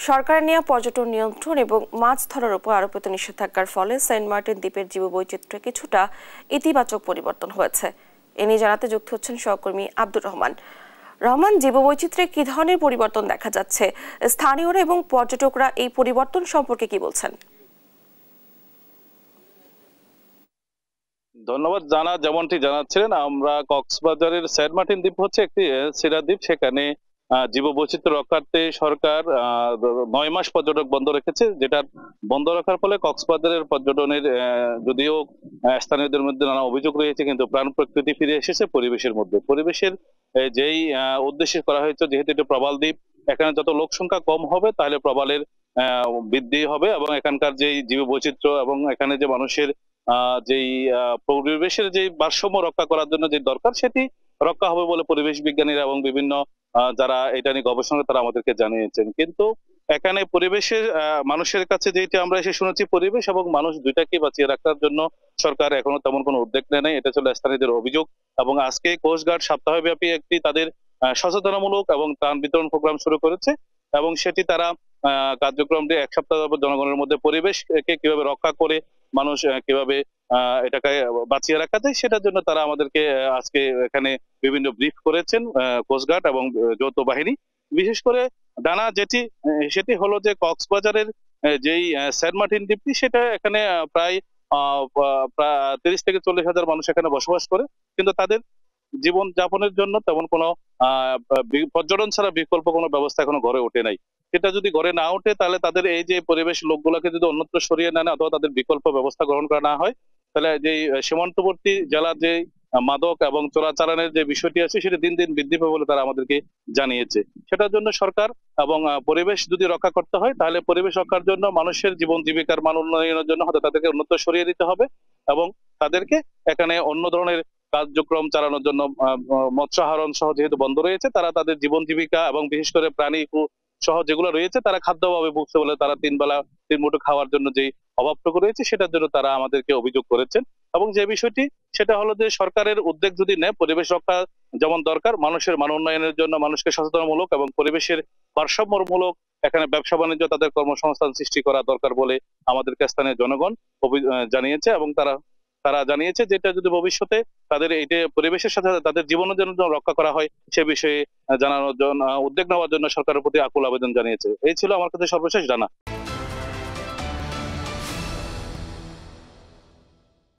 সরকারের নেওয়া পর্যটন নিয়ন্ত্রণ এবং মাছ ধরার উপর আরোপিত নিষেধাজ্ঞার ফলে সেন্ট মার্টিন দ্বীপের জীববৈচিত্র্যে কিছুটা ইতিবাচক পরিবর্তন হয়েছে। এ নিয়ে জানাতে যুক্ত হচ্ছেন সহকর্মী আব্দুর রহমান। জীববৈচিত্র্যে কি ধরনের পরিবর্তন দেখা যাচ্ছে, স্থানীয়রা এবং পর্যটকরা এই পরিবর্তন সম্পর্কে কি বলছেন? ধন্যবাদ। যেমনটি জানাচ্ছিলেন, আমরা কক্সবাজারের সেন্ট মার্টিন দ্বীপ হচ্ছে একটি সেরা দ্বীপ। সেখানে জীববৈচিত্র্য রক্ষার্থে সরকার 9 মাস পর্যটক বন্ধ রেখেছে, যেটা বন্ধ রাখার ফলে কক্সবাজারের পর্যটনের যদিও স্থানীয়দের মধ্যে নানা অভিযোগ রয়েছে, কিন্তু প্রাণ প্রকৃতি ফিরে এসেছে পরিবেশের মধ্যে। পরিবেশের যেই উদ্দেশ্যে করা হয়েছে, যেহেতু এটা প্রবাল দ্বীপ, এখানে যত লোক সংখ্যা কম হবে তাহলে প্রবালের বৃদ্ধি হবে এবং এখানকার যেই জীববৈচিত্র্য এবং এখানে যে মানুষের যেই পরিবেশের যে ভারসাম্য রক্ষা করার জন্য যে দরকার, সেটি রক্ষা হবে বলে পরিবেশ বিজ্ঞানীরা এবং বিভিন্ন যারা এটা নিয়ে গবেষণা তারা আমাদেরকে জানিয়েছেন। কিন্তু এখানে পরিবেশের মানুষের কাছে যেটি আমরা এসে শুনেছি, পরিবেশ এবং মানুষ দুইটাকে বাঁচিয়ে রাখার জন্য সরকার এখনো তেমন কোনো উদ্যোগ নেয় নাই। এটা ছিল স্থানীয়দের অভিযোগ। এবং আজকে কোস্টগার্ড সপ্তাহব্যাপী একটি তাদের সচেতনামূলক এবং ত্রাণ বিতরণ প্রোগ্রাম শুরু করেছে এবং সেটি তারা কার্যক্রমটি এক সপ্তাহ জনগণের মধ্যে পরিবেশকে কিভাবে রক্ষা করে মানুষ কিভাবে এটাকে বাঁচিয়ে রাখা যায় সেটার জন্য তারা আমাদেরকে আজকে এখানে বিভিন্ন ব্রিফ করেছেন কোস্টগার্ড এবং যৌথ বাহিনী। বিশেষ করে ডানা সেটি হলো যে কক্সবাজারের যেই সেন্ট মার্টিন দ্বীপটি, সেটা এখানে প্রায় 30 থেকে 40 হাজার মানুষ এখানে বসবাস করে, কিন্তু তাদের জীবন যাপনের জন্য তেমন কোনো পর্যটন ছাড়া বিকল্প কোনো ব্যবস্থা এখনো গড়ে ওঠে নাই। সেটা যদি গড়ে না ওঠে তাহলে তাদের এই যে পরিবেশ লোকগুলোকে যদি অন্যত্র সরিয়ে নেয় অথবা তাদের বিকল্প ব্যবস্থা গ্রহণ করা না হয়, তাহলে যে সীমান্তবর্তী জেলার যে মাদক এবং চোরাচালানের যে বিষয়টি আছে সেটা দিন দিন বৃদ্ধি পাবে বলে তারা আমাদেরকে জানিয়েছে। সেটার জন্য সরকার এবং পরিবেশ যদি রক্ষা করতে হয় তাহলে পরিবেশ রক্ষার জন্য মানুষের জীবন জীবিকার মান উন্নয়নের জন্য হয়তো তাদেরকে অন্যত্র সরিয়ে দিতে হবে এবং তাদেরকে এখানে অন্য ধরনের কার্যক্রম চালানোর জন্য মৎস্য আহরণ সহ যেহেতু বন্ধ রয়েছে, তারা তাদের জীবন জীবিকা এবং বিশেষ করে প্রাণী সহ যেগুলো রয়েছে তারা খাদ্য অভাবে ভুগছে বলে তারা 3 বেলা 3 মুঠো খাওয়ার জন্য যে অভাবটুকু রয়েছে সেটার জন্য তারা আমাদেরকে অভিযোগ করেছেন। এবং যে বিষয়টি সেটা হলো যে সরকারের উদ্যোগ যদি নেয়, পরিবেশ রক্ষা যেমন দরকার, মানুষের মান উন্নয়নের জন্য মানুষকে সচেতনমূলক এবং পরিবেশের ভারসাম্যমূলক এখানে ব্যবসা বাণিজ্য তাদের কর্মসংস্থান সৃষ্টি করা দরকার বলে আমাদেরকে স্থানীয় জনগণ জানিয়েছে। এবং তারা তারা জানিয়েছে যেটা যদি ভবিষ্যতে তাদের এইটা পরিবেশের সাথে তাদের জীবনের জন্য রক্ষা করা হয় সে বিষয়ে জানানোর জন্য উদ্যোগ নেওয়ার জন্য সরকারের প্রতি আকুল আবেদন জানিয়েছে। এই ছিল আমার কাছে সর্বশেষ জানা।